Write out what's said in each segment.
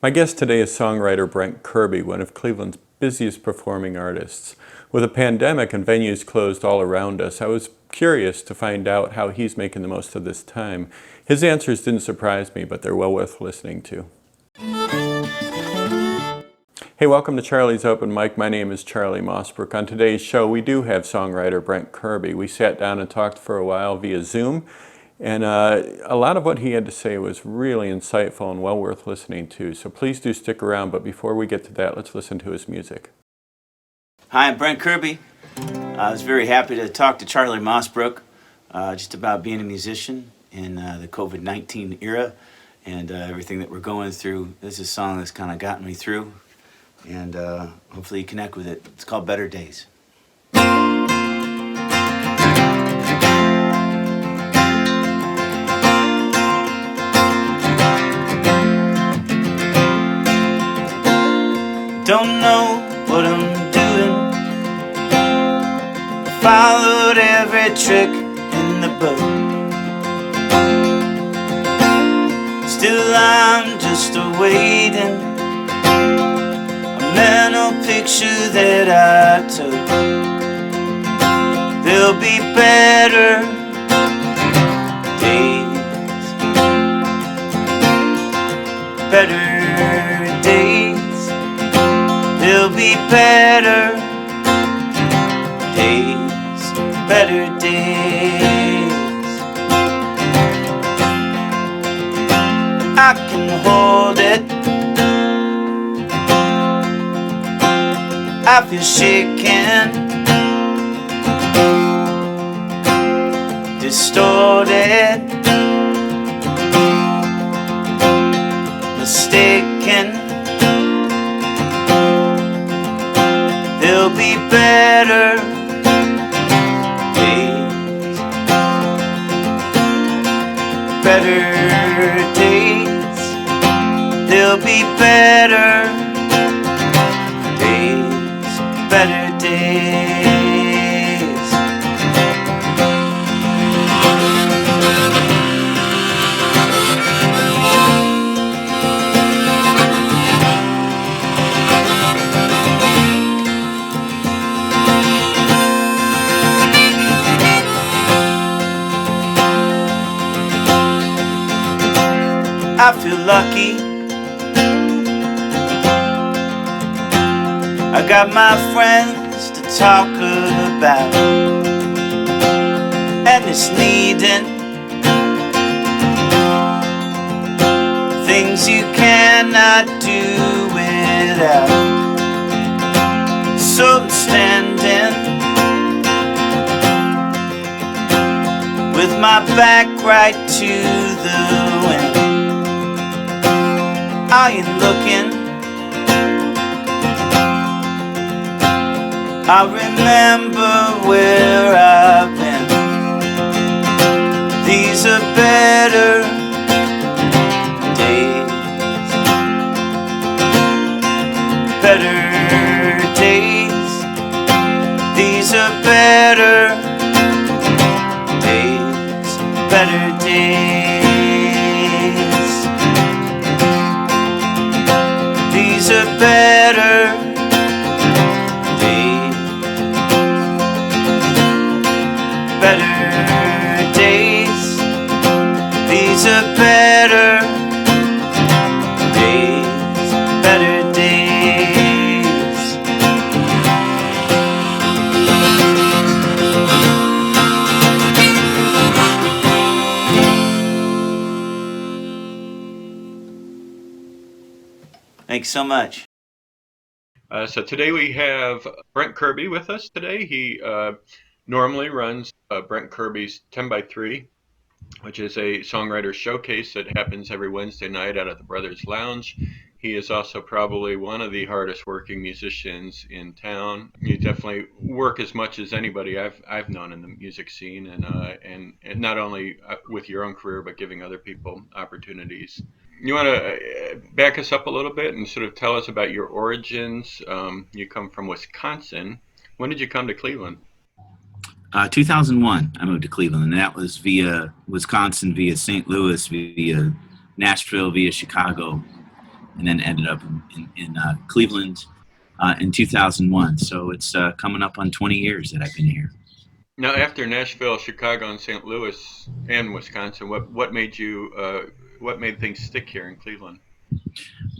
My guest today is songwriter Brent Kirby, one of Cleveland's busiest performing artists. With a pandemic and venues closed all around us, I was curious to find out how he's making the most of this time. His answers didn't surprise me, but they're well worth listening to. Hey, welcome to Charlie's Open Mic. My name is Charlie Mossbrook. On today's show, we do have songwriter Brent Kirby. We sat down and talked for a while via Zoom, and a lot of what he had to say was really insightful and well worth listening to. So please do stick around, but before we get to that, let's listen to his music. Hi, I'm Brent Kirby. I was very happy to talk to Charlie Mossbrook just about being a musician in the COVID-19 era and everything that we're going through. This is a song that's kind of gotten me through, and hopefully you connect with it. It's called Better Days. Don't know what I'm doing. Followed every trick in the book. Still I'm just awaiting a mental picture that I took. There'll be better days, better days. There'll be better days, better days. I can hold it. I feel shaken, distorted, mistaken. There'll be better days, better days. There'll be better days, better days. I feel lucky. I got my friends to talk about, and it's needing things you cannot do without. So I'm standing with my back right to the wind. I ain't looking. I remember where I've been. These are better days, better days. These are better days, better days. These are better days, better days. These are better days, better days. Thanks so much. So today we have Brent Kirby with us today. He normally runs Brent Kirby's 10 by 3, which is a songwriter showcase that happens every Wednesday night out at the Brothers Lounge. He is also probably one of the hardest working musicians in town. You definitely work as much as anybody I've known in the music scene, and not only with your own career, but giving other people opportunities. You want to back us up a little bit and sort of tell us about your origins? You come from Wisconsin. When did you come to Cleveland? 2001, I moved to Cleveland, and that was via Wisconsin, via St. Louis, via Nashville, via Chicago. and then ended up in Cleveland in 2001. So it's coming up on 20 years that I've been here. Now, after Nashville, Chicago, and St. Louis and Wisconsin, what made things stick here in Cleveland?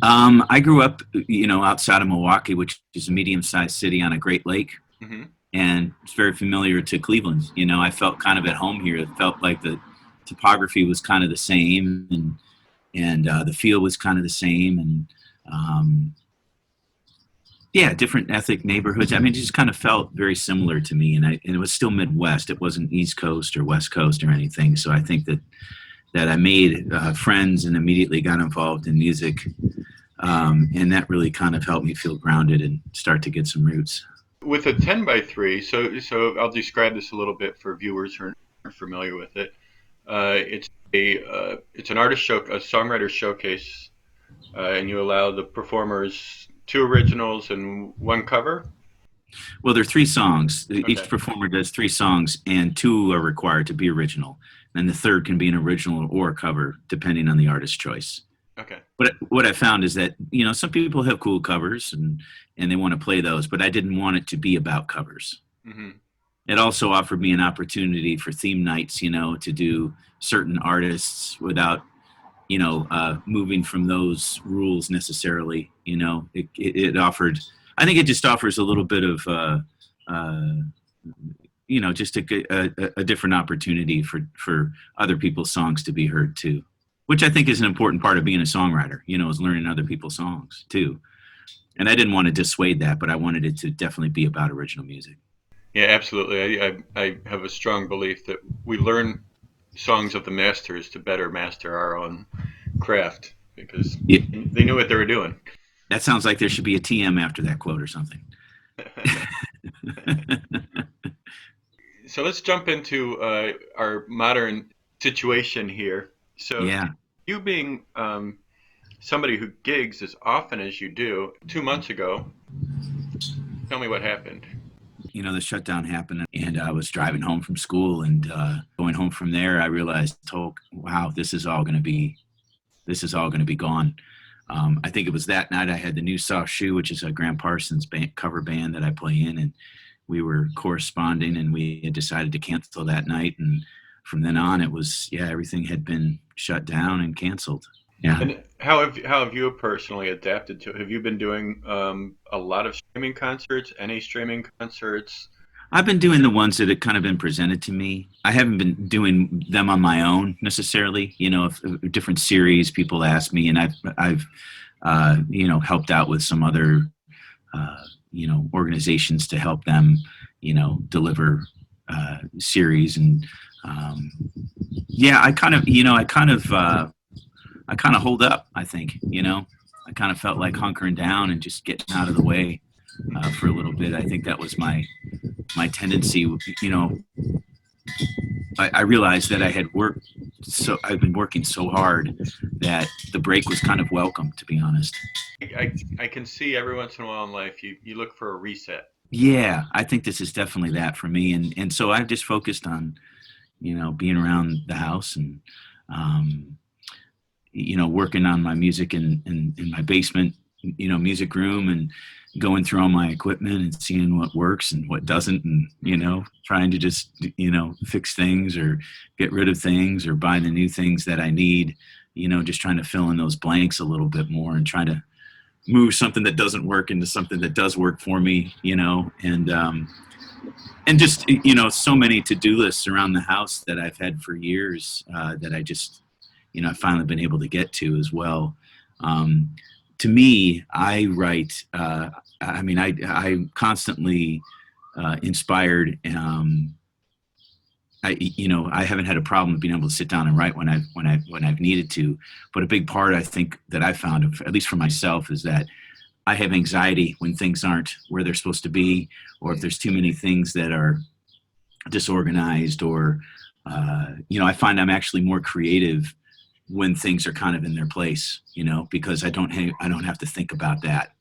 I grew up, outside of Milwaukee, which is a medium-sized city on a Great Lake, Hmm. and it's very familiar to Cleveland. I felt kind of at home here. It felt like the topography was kind of the same, and the feel was kind of the same, and yeah, different ethnic neighborhoods. I mean, it just kind of felt very similar to me, and it was still Midwest. It wasn't East Coast or West Coast or anything. So I think that I made friends and immediately got involved in music, and that really kind of helped me feel grounded and start to get some roots. With a 10 by 3, so I'll describe this a little bit for viewers who aren't familiar with it. It's an a songwriter showcase, and you allow the performers two originals and one cover. Well, there are three songs. Each Okay. performer does three songs, and two are required to be original. And the third can be an original or a cover, depending on the artist's choice. Okay. What I found is that some people have cool covers and they want to play those, but I didn't want it to be about covers. Hmm. It also offered me an opportunity for theme nights, to do certain artists without moving from those rules necessarily. It offered. I think it just offers a little bit of uh, just a different opportunity for other people's songs to be heard too, which I think is an important part of being a songwriter, is learning other people's songs too. And I didn't want to dissuade that, but I wanted it to definitely be about original music. Yeah, absolutely. I have a strong belief that we learn songs of the masters to better master our own craft because Yeah, they knew what they were doing. that sounds like there should be a TM after that quote or something. So let's jump into our modern situation here. So Yeah. you being somebody who gigs as often as you do, 2 months ago, tell me what happened. The shutdown happened, and I was driving home from school, and going home from there, I realized, oh, wow, this is all going to be gone. I think it was that night I had the New Soft Shoe, which is a Graham Parsons cover band that I play in, and we were corresponding, and we had decided to cancel that night. And from then on, it was, yeah, everything had been shut down and canceled. Yeah. And how have you personally adapted to it? Have you been doing a lot of streaming concerts? Any streaming concerts? I've been doing the ones that have kind of been presented to me. I haven't been doing them on my own necessarily. If different series people ask me, and I've helped out with some other organizations to help them deliver series. And yeah, I kind of hold up. I think I kind of felt like hunkering down and just getting out of the way for a little bit. I think that was my tendency. I realized that I've been working so hard that the break was kind of welcome, to be honest. I can see every once in a while in life you look for a reset. Yeah, I think this is definitely that for me, and so I've just focused on being around the house and working on my music in my basement, music room, and going through all my equipment and seeing what works and what doesn't, and trying to just fix things or get rid of things or buy the new things that I need. Just trying to fill in those blanks a little bit more and trying to move something that doesn't work into something that does work for me. And just so many to-do lists around the house that I've had for years that I just I've finally been able to get to as well. To me, I write. I'm constantly inspired. I haven't had a problem being able to sit down and write when I've needed to. But a big part I think that I found, at least for myself, is that I have anxiety when things aren't where they're supposed to be, or if there's too many things that are disorganized, or I find I'm actually more creative when things are kind of in their place, because I don't have to think about that,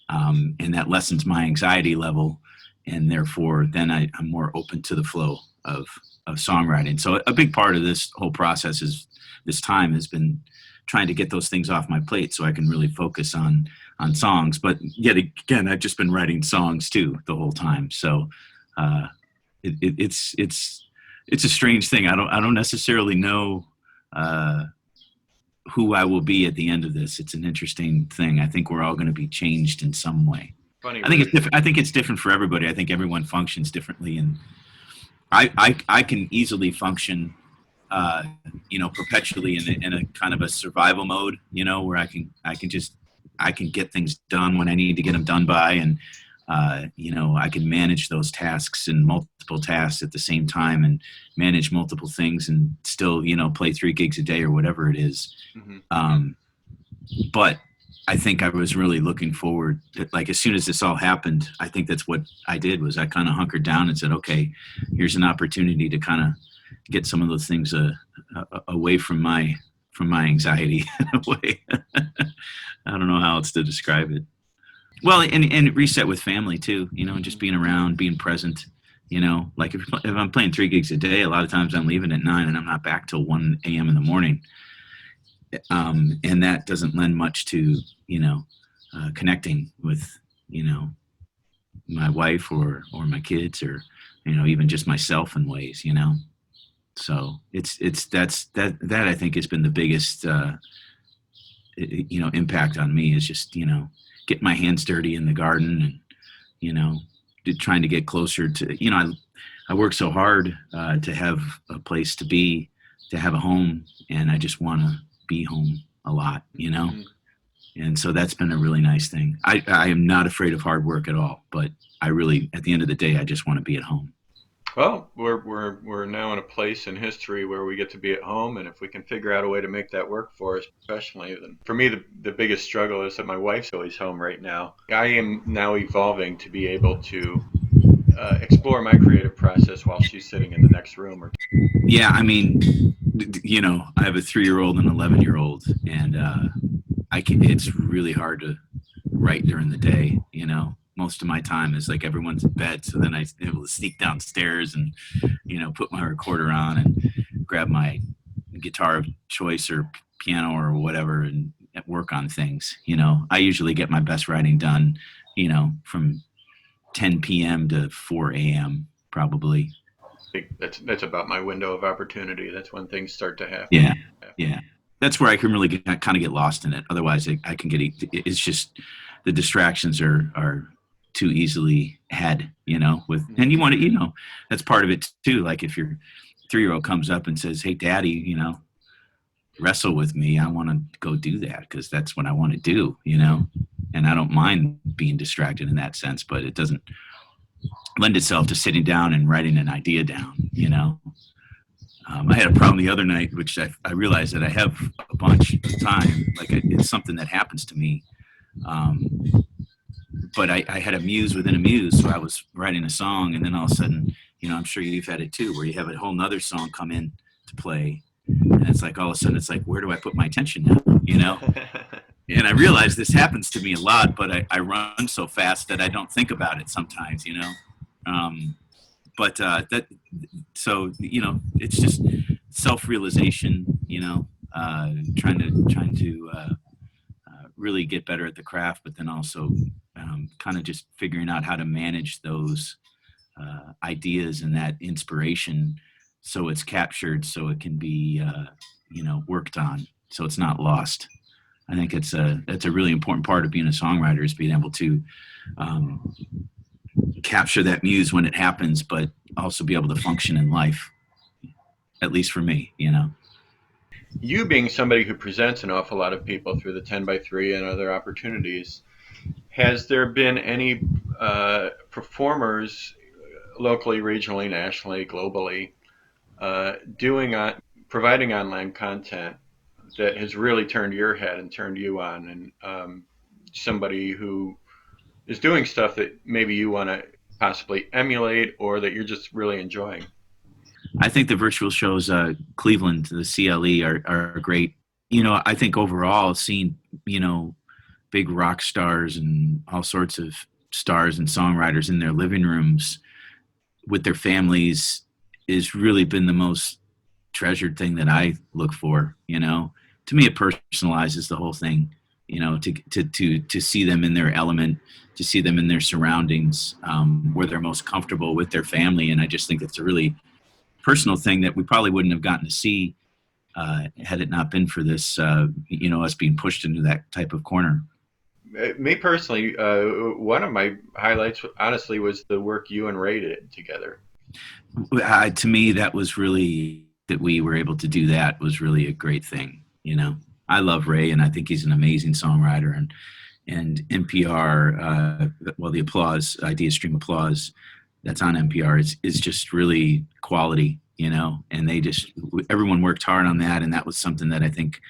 and that lessens my anxiety level, and therefore then I'm more open to the flow of songwriting. So a big part of this whole process is this time has been trying to get those things off my plate so I can really focus on songs. But yet again, I've just been writing songs too the whole time. So uh, it's a strange thing. I don't necessarily know uh, who I will be at the end of this. It's an interesting thing. I think we're all going to be changed in some way. Funny I think where it's different. I think it's different for everybody. I think everyone functions differently, and I can easily function, uh, perpetually in a kind of a survival mode, where I can get things done when I need to get them done by, and I can manage those tasks and multiple tasks at the same time, and manage multiple things, and still, play 3 gigs a day or whatever it is. hmm Um, but I think I was really looking forward to, like, as soon as this all happened, I think that's what I did was I kind of hunkered down and said, okay, here's an opportunity to kind of get some of those things away from my anxiety in a way. I don't know how else to describe it. Well, and reset with family too, and just being around, being present. Like if I'm playing 3 gigs a day, a lot of times I'm leaving at 9 and I'm not back till 1 a.m. in the morning. And that doesn't lend much to, connecting with, my wife or my kids, or, even just myself in ways. So that I think has been the biggest, impact on me is just, getting my hands dirty in the garden, and, trying to get closer to, I work so hard to have a place to be, to have a home, and I just want to be home a lot. hmm And so that's been a really nice thing. I am not afraid of hard work at all, but I really, at the end of the day, I just want to be at home. Well, we're now in a place in history where we get to be at home, and if we can figure out a way to make that work for us professionally, then for me the biggest struggle is that my wife's always home right now. I am now evolving to be able to explore my creative process while she's sitting in the next room or Yeah, I mean, I have a 3-year-old and 11-year-old, and it's really hard to write during the day. Most of my time is like everyone's in bed, so then I'm able to sneak downstairs and put my recorder on and grab my guitar of choice or piano or whatever and work on things. I usually get my best writing done, from 10 p.m. to 4 a.m. probably. that's about my window of opportunity. That's when things start to happen. Yeah, yeah. That's where I can really kind of get lost in it. Otherwise, I can get. It's just the distractions are too easily had. And you want to, that's part of it too. Like if your 3-year-old comes up and says, "Hey, Daddy, wrestle with me," I want to go do that because that's what I want to do. And I don't mind being distracted in that sense, but it doesn't lend itself to sitting down and writing an idea down. I had a problem the other night, which I realized that I have a bunch of time. Like it's something that happens to me. Um, but I had a muse within a muse. So I was writing a song, and then all of a sudden, I'm sure you've had it too, where you have a whole nother song come in to play. And it's like, all of a sudden, it's like, where do I put my attention now? And I realize this happens to me a lot, but I run so fast that I don't think about it sometimes. Um, but it's just self-realization, trying to really get better at the craft, but then also kind of just figuring out how to manage those ideas and that inspiration so it's captured, so it can be worked on, so it's not lost. I think it's a really important part of being a songwriter is being able to capture that muse when it happens, but also be able to function in life, at least for me. You being somebody who presents an awful lot of people through the 10 by 3 and other opportunities, has there been any performers locally, regionally, nationally, globally doing providing online content that has really turned your head and turned you on, and somebody who is doing stuff that maybe you want to possibly emulate or that you're just really enjoying? I think the virtual shows, Cleveland, the CLE, are great. I think overall, seeing big rock stars and all sorts of stars and songwriters in their living rooms with their families is really been the most treasured thing that I look for. to me, it personalizes the whole thing. To see them in their element, to see them in their surroundings, where they're most comfortable with their family, and I just think it's a really personal thing that we probably wouldn't have gotten to see had it not been for this, us being pushed into that type of corner. Me personally, one of my highlights, honestly, was the work you and Ray did together. To me, that was really that we were able to do that was really a great thing. I love Ray, and I think he's an amazing songwriter. And NPR, the applause, Idea Stream Applause, that's on NPR, is just really quality. And everyone worked hard on that, and that was something that I think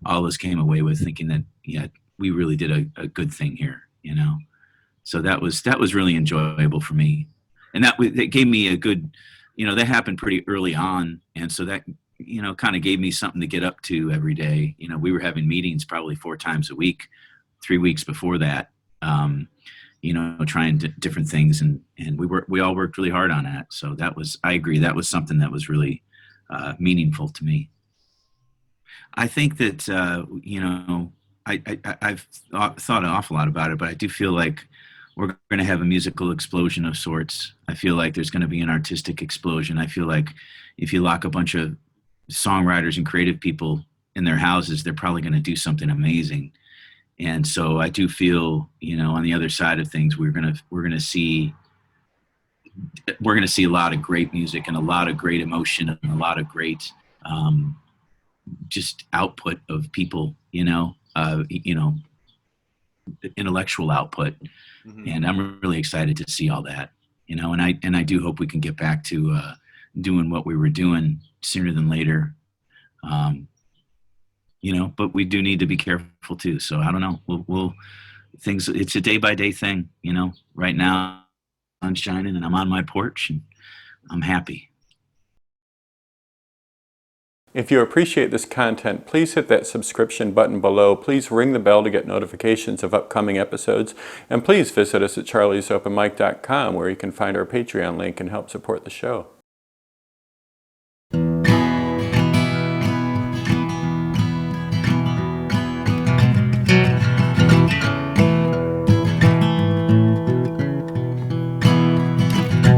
all of us came away with thinking that, yeah, we really did a good thing here. So that was really enjoyable for me, and that gave me a good, that happened pretty early on, and so that kind of gave me something to get up to every day. We were having meetings probably 4 times a week, 3 weeks before that, trying different things, and we all worked really hard on that. So I agree, that was something that was really meaningful to me. I think that I've thought an awful lot about it, but I do feel like we're going to have a musical explosion of sorts. I feel like there's going to be an artistic explosion. I feel like if you lock a bunch of songwriters and creative people in their houses, they're probably going to do something amazing. And so I do feel, on the other side of things, we're going to see a lot of great music and a lot of great emotion and a lot of great just output of people, intellectual output. Mm-hmm. And I'm really excited to see all that, and I do hope we can get back to doing what we were doing sooner than later. But we do need to be careful too. So I don't know. It's a day by day thing, right now sun's shining and I'm on my porch and I'm happy. If you appreciate this content, please hit that subscription button below. Please ring the bell to get notifications of upcoming episodes. And please visit us at charliesopenmic.com, where you can find our Patreon link and help support the show.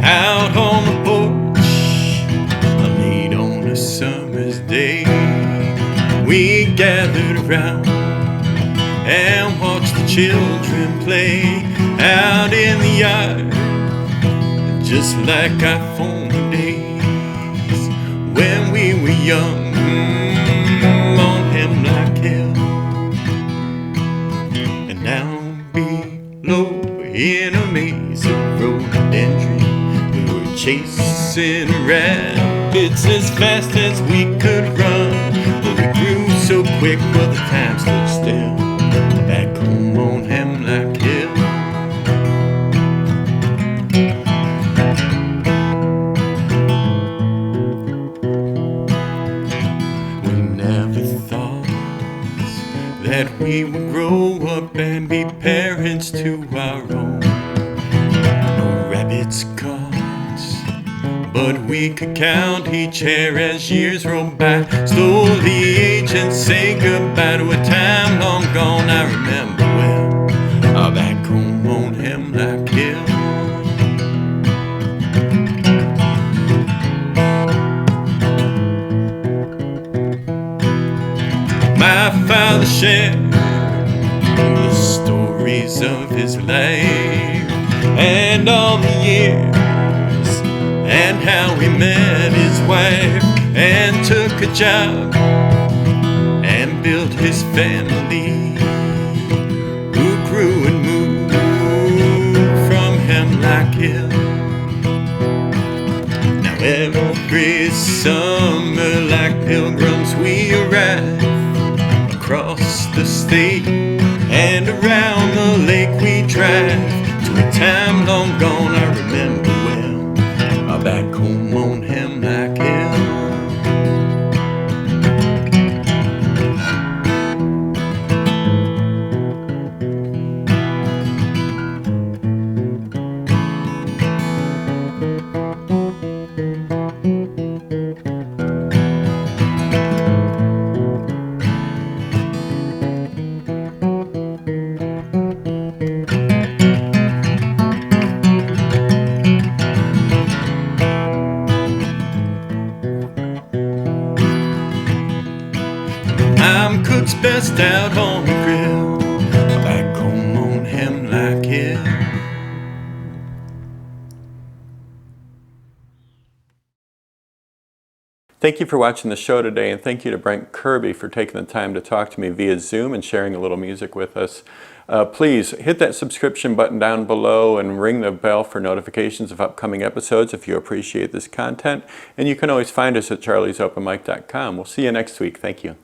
Out on the porch, late on a summer's day, we gathered around and watched the children play out in the yard, just like our former days when we were young, on Hemlock Hill. And down below in a maze of rhododendron, chasing rabbits as fast as we could run, but we grew so quick, but the time stood still back home on Hemlock Hill. We never thought that we would grow up and be parents to our own. No rabbits caught, but we could count each hair as years roll by, slowly age and say goodbye to a time long gone. I remember well, back home on Hemlock Hill. My father shared the stories of his life and all the years, and how he met his wife and took a job and built his family, who grew and moved from Hemlock Hill. Now every summer, like pilgrims, we arrive across the state, and around the lake we drive to a time long gone. I remember well, back home on Hemlock Hill. best out on the grill, back home on Hemlock Hill. Thank you for watching the show today, and thank you to Brent Kirby for taking the time to talk to me via Zoom and sharing a little music with us. Please hit that subscription button down below and ring the bell for notifications of upcoming episodes if you appreciate this content. And you can always find us at charliesopenmic.com. We'll see you next week. Thank you.